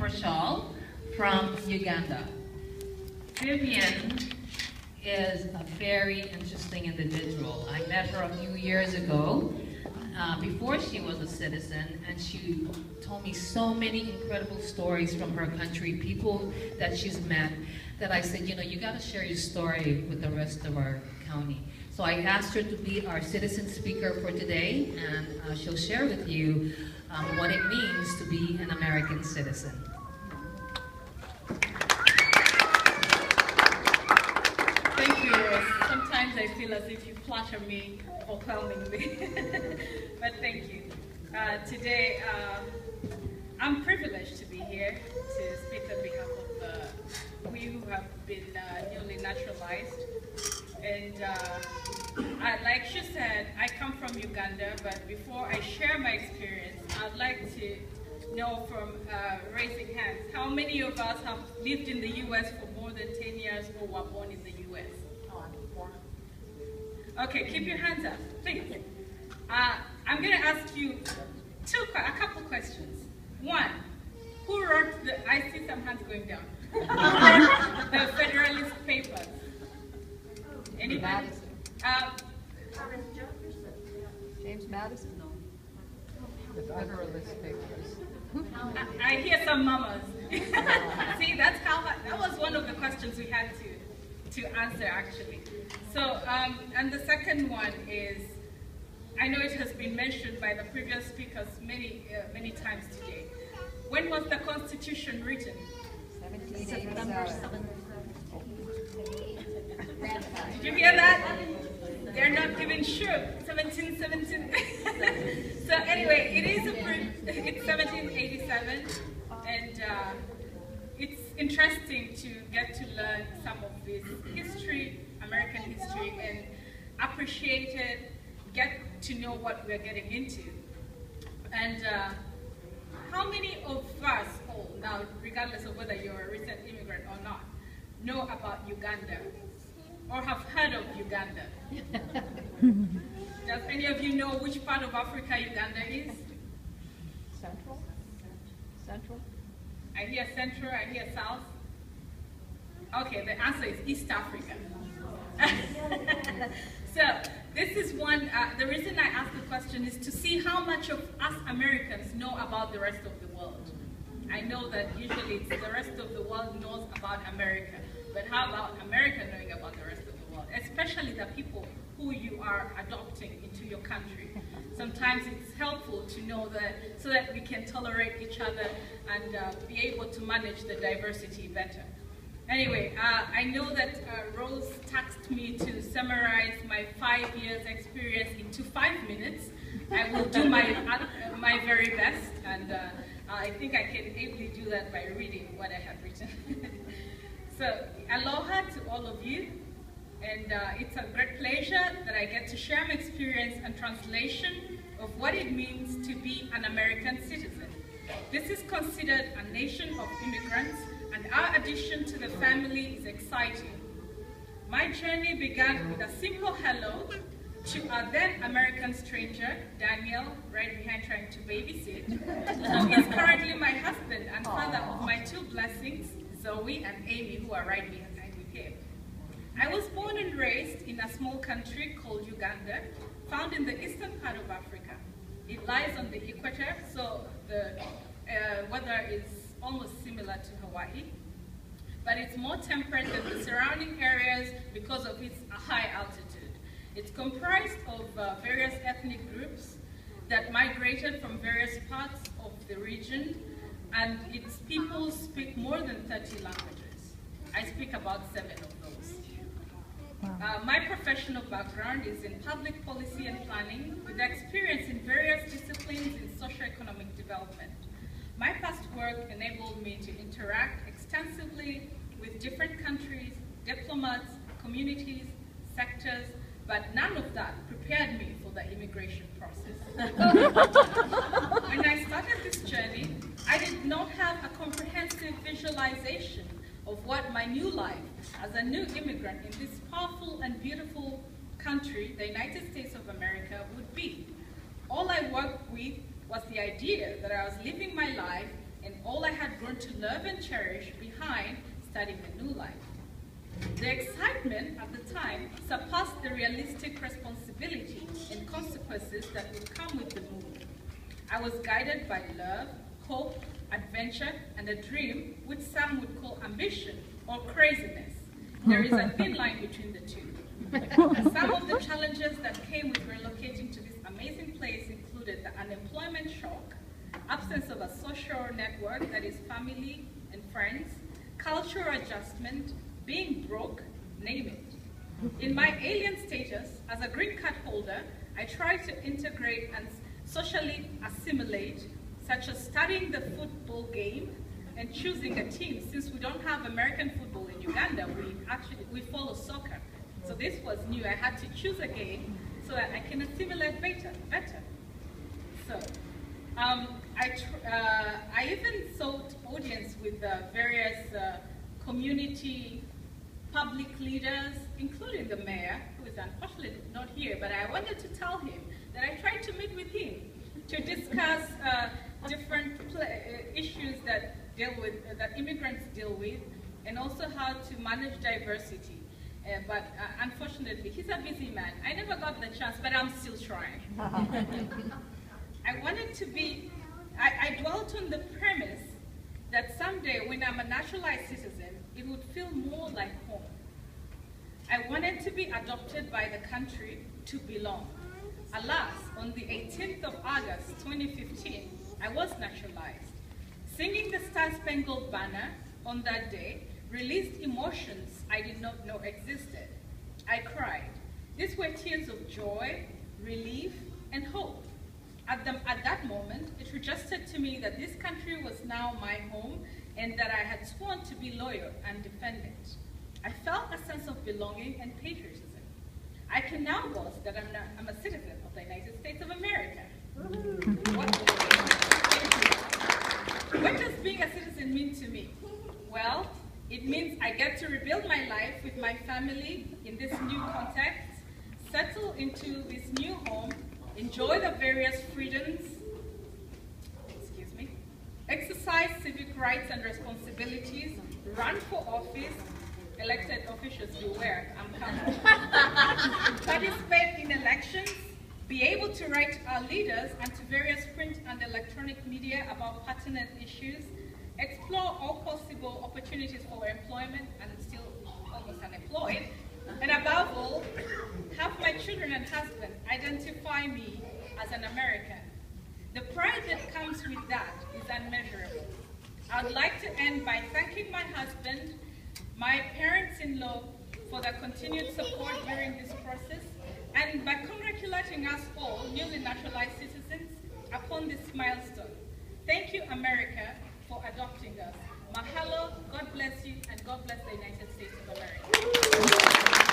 Birchall from Uganda. Vivian is a very interesting individual. I met her a few years ago, before she was a citizen, and she told me so many incredible stories from her country, people that she's met, that I said, you know, you gotta share your story with the rest of our county. So I asked her to be our citizen speaker for today, and she'll share with you what it means to be an American citizen. Thank you. Sometimes I feel as if you flatter me overwhelmingly, but thank you. Today, I'm privileged to be here to speak on behalf of we who have been newly naturalized. And like she said, I come from Uganda, but before I share my experience, I'd like to know from raising hands, how many of us have lived in the US for more than 10 years or were born in the US? Okay, keep your hands up, please. I'm going to ask you a couple questions. One, who wrote I see some hands going down. Who wrote the Federalist Papers? Anybody? James Madison? No. The Federalist Papers. I hear some mamas. See, that was one of the questions we had to answer, actually. So, and the second one is, I know it has been mentioned by the previous speakers many times today. When was the Constitution written? September 7th. Did you hear that? They're not even sure. 1717. So anyway, it's 1787, and it's interesting to get to learn some of this history, American history, and appreciate it, get to know what we're getting into. And how many of us, now regardless of whether you're a recent immigrant or not, know about Uganda or have heard of Uganda? Does any of you know which part of Africa Uganda is? Central? Central? I hear Central, I hear South. Okay, the answer is East Africa. So this is one, the reason I asked the question is to see how much of us Americans know about the rest of the world. I know that usually it's the rest of the world knows about America, but how about America knowing about the rest of the world, especially the people who you are adopting into your country. Sometimes it's helpful to know that so that we can tolerate each other and be able to manage the diversity better. Anyway, I know that Rose tasked me to summarize my 5 years experience into 5 minutes. I will do my very best, and I think I can ably do that by reading what I have written. So, aloha to all of you, and it's a great pleasure that I get to share my experience and translation of what it means to be an American citizen. This is considered a nation of immigrants, and our addition to the family is exciting. My journey began with a simple hello to a then American stranger, Daniel, right behind trying to babysit, who is currently my husband and father of my 2 blessings, Zoe and Amy, who are right behind me here. I was born and raised in a small country called Uganda, found in the eastern part of Africa. It lies on the equator, so the weather is almost similar to Hawaii, but it's more temperate than the surrounding areas because of its high altitude. It's comprised of various ethnic groups that migrated from various parts of the region, and its people speak more than 30 languages. I speak about 7 of those. Wow. My professional background is in public policy and planning, with experience in various disciplines in socio-economic development. My past work enabled me to interact extensively with different countries, diplomats, communities, sectors, but none of that prepared me for the immigration process. When I started this journey, I did not have a comprehensive visualization of what my new life as a new immigrant in this powerful and beautiful country, the United States of America, would be. All I worked with was the idea that I was living my life and all I had grown to love and cherish behind starting a new life. The excitement at the time surpassed the realistic responsibility and consequences that would come with the move. I was guided by love, hope, adventure, and a dream which some would call ambition or craziness. There is a thin line between the two. Some of the challenges that came with relocating to this amazing place included the unemployment shock, absence of a social network that is family and friends, cultural adjustment, being broke, name it. In my alien status, as a green card holder, I tried to integrate and socially assimilate, such as studying the football game and choosing a team. Since we don't have American football in Uganda, we follow soccer. So this was new. I had to choose a game so that I can assimilate better. So I even sought audience with various community public leaders, including the mayor, who is unfortunately not here, but I wanted to tell him that I tried to meet with him to discuss different issues that immigrants deal with, and also how to manage diversity. But unfortunately, he's a busy man. I never got the chance, but I'm still trying. I wanted to be, I dwelt on the premise that someday when I'm a naturalized citizen, it would feel more like home. I wanted to be adopted by the country to belong. Alas, on the 18th of August, 2015, I was naturalized. Singing the Star-Spangled Banner on that day released emotions I did not know existed. I cried. These were tears of joy, relief, and hope. At that moment, it registered to me that this country was now my home and that I had sworn to be loyal and defend it. I felt a sense of belonging and patriotism. I can now boast that I'm a citizen of the United States of America. What does being a citizen mean to me? Well, it means I get to rebuild my life with my family in this new context, settle into this new home, enjoy the various freedoms, exercise civic rights and responsibilities, run for office, elected officials beware, I'm coming, participate in elections, be able to write to our leaders and to various print and electronic media about pertinent issues, explore all possible opportunities for employment and still almost unemployed, and above all, have my children and husband identify me as an American. The pride that comes with that is unmeasurable. I would like to end by thanking my husband, my parents-in-law for their continued support during this process, and by congratulating us all, newly naturalized citizens, upon this milestone. Thank you, America, for adopting us. Mahalo, God bless you, and God bless the United States of America.